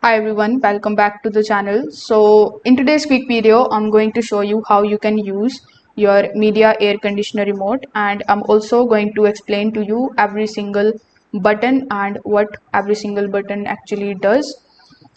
Hi everyone, welcome back to the channel. So in today's quick video, I'm going to show you how you can use your Midea air conditioner remote, and I'm also going to explain to you every single button and what every single button actually does.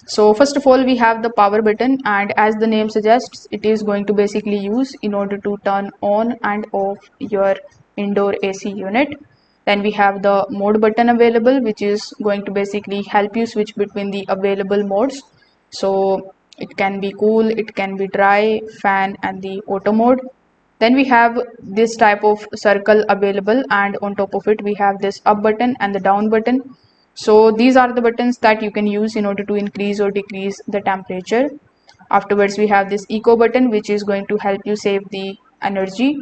So first of all, we have the power button, and as the name suggests, it is going to basically use in order to turn on and off your indoor AC unit. Then we have the mode button available, which is going to basically help you switch between the available modes. So it can be cool, it can be dry, fan, and the auto mode. Then we have this type of circle available, and on top of it we have this up button and the down button. So these are the buttons that you can use in order to increase or decrease the temperature. Afterwards we have this eco button, which is going to help you save the energy.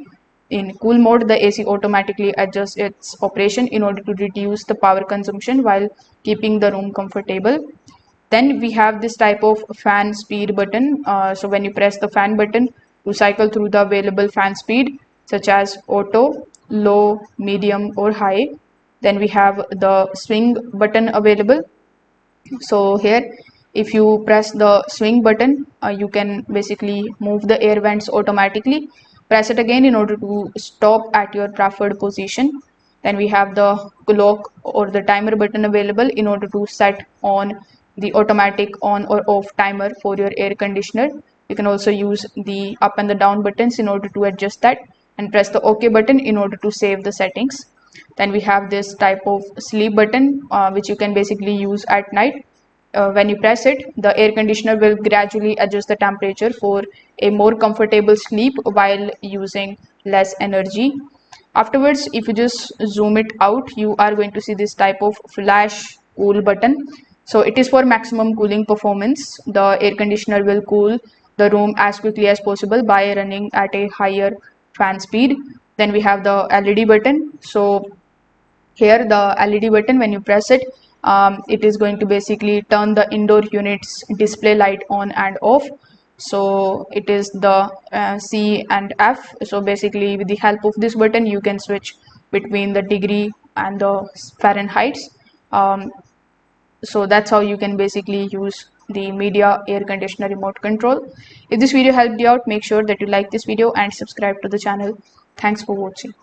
In cool mode, the AC automatically adjusts its operation in order to reduce the power consumption while keeping the room comfortable. Then we have this type of fan speed button. So when you press the fan button to cycle through the available fan speed, such as auto, low, medium, or high. Then we have the swing button available. So here, if you press the swing button, you can basically move the air vents automatically. Press it again in order to stop at your preferred position. Then we have the clock or the timer button available in order to set on the automatic on or off timer for your air conditioner. You can also use the up and the down buttons in order to adjust that, and press the OK button in order to save the settings. Then we have this type of sleep button, which you can basically use at night. When you press it, the air conditioner will gradually adjust the temperature for a more comfortable sleep while using less energy. Afterwards, if you just zoom it out, you are going to see this type of flash cool button. So it is for maximum cooling performance. The air conditioner will cool the room as quickly as possible by running at a higher fan speed. Then we have the LED button. So here the LED button, when you press it, it is going to basically turn the indoor unit's display light on and off. So it is the C and F. So basically with the help of this button you can switch between the degree and the Fahrenheit. So that's how you can basically use the Midea air conditioner remote control. If this video helped you out, make sure that you like this video and subscribe to the channel. Thanks for watching.